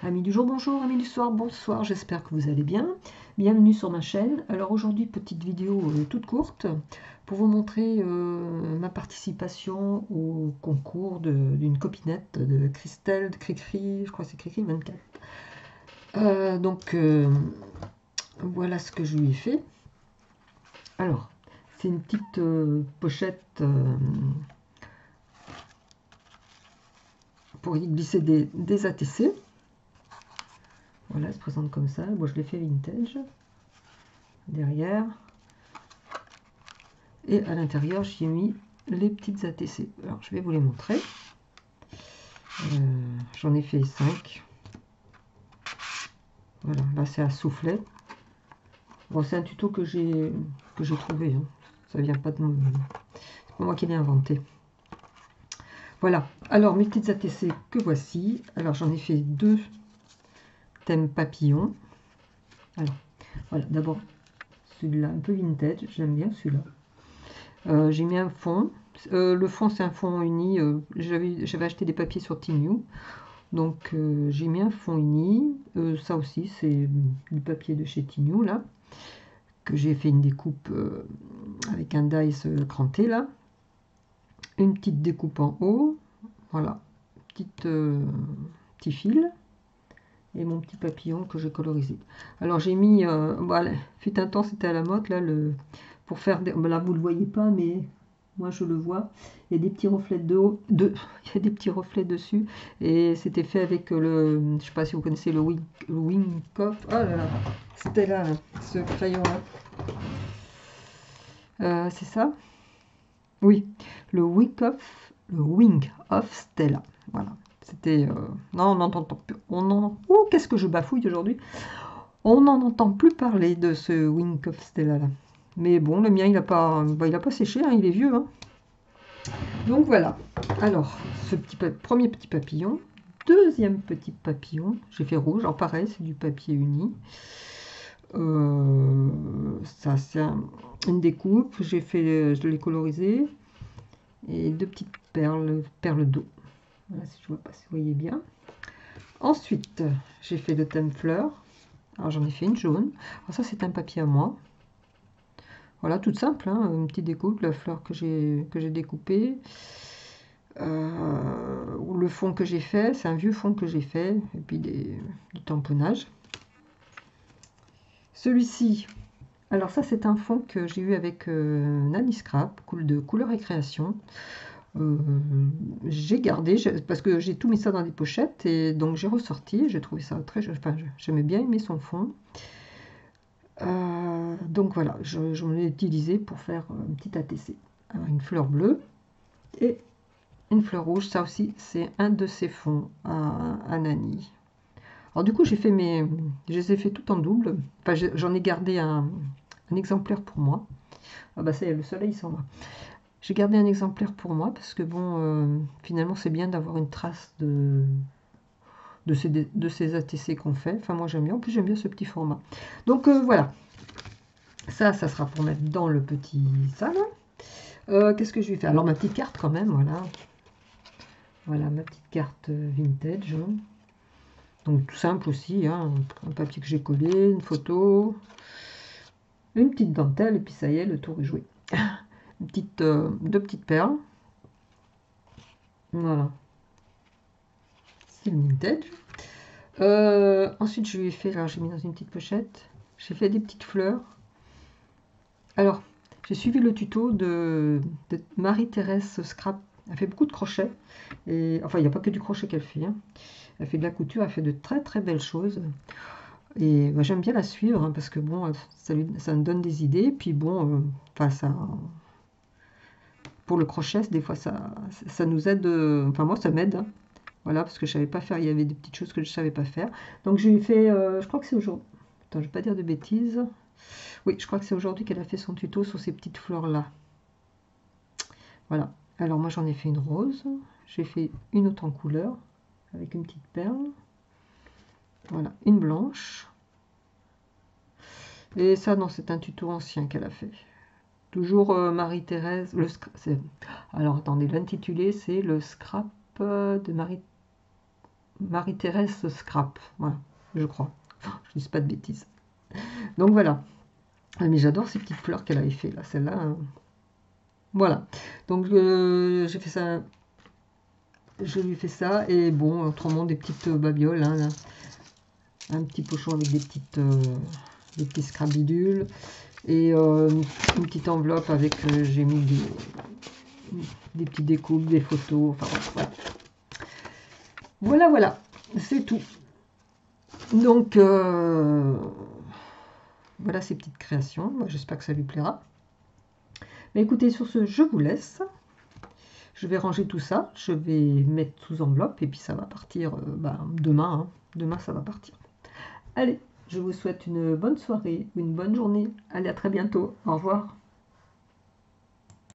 Amis du jour, bonjour, amis du soir, bonsoir, j'espère que vous allez bien. Bienvenue sur ma chaîne. Alors aujourd'hui, petite vidéo toute courte pour vous montrer ma participation au concours d'une copinette de Christelle, de Cricri, je crois que c'est Cricri 24. Voilà ce que je lui ai fait. Alors, c'est une petite pochette pour y glisser des ATC. Voilà, elle se présente comme ça. Moi, je l'ai fait vintage. Derrière. Et à l'intérieur, j'y ai mis les petites ATC. Alors, je vais vous les montrer. J'en ai fait 5. Voilà, là, c'est à soufflet. Bon, c'est un tuto que j'ai trouvé. Hein. Ça vient pas de moi. C'est pas moi qui l'ai inventé. Voilà. Alors, mes petites ATC que voici. Alors, j'en ai fait 2 thèmes papillons. Alors, voilà. D'abord, celui-là, un peu vintage. J'aime bien celui-là. J'ai mis un fond. Le fond, c'est un fond uni. J'avais acheté des papiers sur Tinu. Donc, j'ai mis un fond uni. Ça aussi, c'est du papier de chez Tinu, là. Que j'ai fait une découpe avec un dice cranté, là. Une petite découpe en haut. Voilà. Petit fil. Et mon petit papillon que j'ai colorisé. Alors, j'ai mis... voilà, fut un temps, c'était à la mode, là, pour faire... Là, vous ne le voyez pas, mais... Moi, je le vois. Il y a des petits reflets il y a des petits reflets dessus. Et c'était fait avec le... Je ne sais pas si vous connaissez le Wingcoff. Oh là là, c'était là, ce crayon-là. C'est ça? Oui, le Wing of Stella. Voilà. C'était... Non, on n'entend plus... Oh, qu'est-ce que je bafouille aujourd'hui? On n'en entend plus parler de ce Wing of Stella, là. Mais bon, le mien, il n'a pas séché, hein, il est vieux, hein. Donc voilà, alors ce premier petit papillon, deuxième petit papillon, j'ai fait rouge, alors pareil, c'est du papier uni. Ça c'est une découpe, je l'ai colorisé, et 2 petites perles d'eau. Voilà, si je vois pas si vous voyez bien. Ensuite, j'ai fait le thème fleur, alors j'en ai fait une jaune, alors ça c'est un papier à moi. Voilà, toute simple, hein, une petite découpe, la fleur que j'ai découpée. Le fond que j'ai fait, c'est un vieux fond que j'ai fait, et puis du tamponnage. Celui-ci, alors ça c'est un fond que j'ai eu avec Nanny Scrap, de couleur et création. J'ai gardé, parce que j'ai tout mis ça dans des pochettes, et donc j'ai ressorti, j'ai trouvé ça très... Enfin, j'aimais bien aimer son fond. Donc voilà, j'en ai utilisé pour faire une petite ATC. Alors, une fleur bleue et une fleur rouge, ça aussi c'est un de ces fonds à Nani. Alors du coup je les ai fait tout en double. Enfin, j'en ai gardé un exemplaire pour moi. Ah bah ça y est, le soleil s'en va. J'ai gardé un exemplaire pour moi parce que bon, finalement c'est bien d'avoir une trace de ces ATC qu'on fait. Enfin moi j'aime bien, en plus j'aime bien ce petit format. Donc voilà, ça sera pour mettre dans le petit salon. Qu'est-ce que je vais faire? Alors ma petite carte quand même, voilà. Voilà ma petite carte vintage. Donc tout simple aussi, hein, un papier que j'ai collé, une photo, une petite dentelle, et puis ça y est, le tour est joué. Deux petites perles. Voilà. C'est le vintage. Ensuite, je lui ai fait, là j'ai mis dans une petite pochette, j'ai fait des petites fleurs. Alors, j'ai suivi le tuto de Marie-Thérèse Scrap. Elle fait beaucoup de crochets. Et, enfin, il n'y a pas que du crochet qu'elle fait. Hein. Elle fait de la couture, elle fait de très très belles choses. Et bah, j'aime bien la suivre hein, parce que bon, ça me donne des idées. Puis bon, pour le crochet, des fois ça nous aide. Enfin, moi ça m'aide. Hein. Voilà, parce que je savais pas faire. Il y avait des petites choses que je savais pas faire. Donc je lui ai fait. Je crois que c'est aujourd'hui. Attends, je vais pas dire de bêtises. Oui, je crois que c'est aujourd'hui qu'elle a fait son tuto sur ces petites fleurs là. Voilà. Alors moi j'en ai fait une rose. J'ai fait une autre en couleur avec une petite perle. Voilà, une blanche. Et ça, non, c'est un tuto ancien qu'elle a fait. Toujours Marie-Thérèse. Alors, attendez, l'intitulé, c'est le scrap de Marie-Thérèse Scrap, voilà, je crois. Enfin, je dis pas de bêtises. Donc voilà. Ah, mais j'adore ces petites fleurs qu'elle avait fait là, celle-là. Hein. Voilà. Donc j'ai fait ça. Je lui ai fait ça. Et bon, autrement des petites babioles. Hein, là. Un petit pochon avec des petits scrabidules. Et une petite enveloppe avec, j'ai mis des petites découpes, des photos. Enfin voilà. Voilà, voilà. C'est tout. Donc voilà ces petites créations. Moi, j'espère que ça lui plaira. Mais écoutez, sur ce, je vous laisse. Je vais ranger tout ça. Je vais mettre sous enveloppe et puis ça va partir demain. Hein. Demain, ça va partir. Allez, je vous souhaite une bonne soirée ou une bonne journée. Allez, à très bientôt. Au revoir.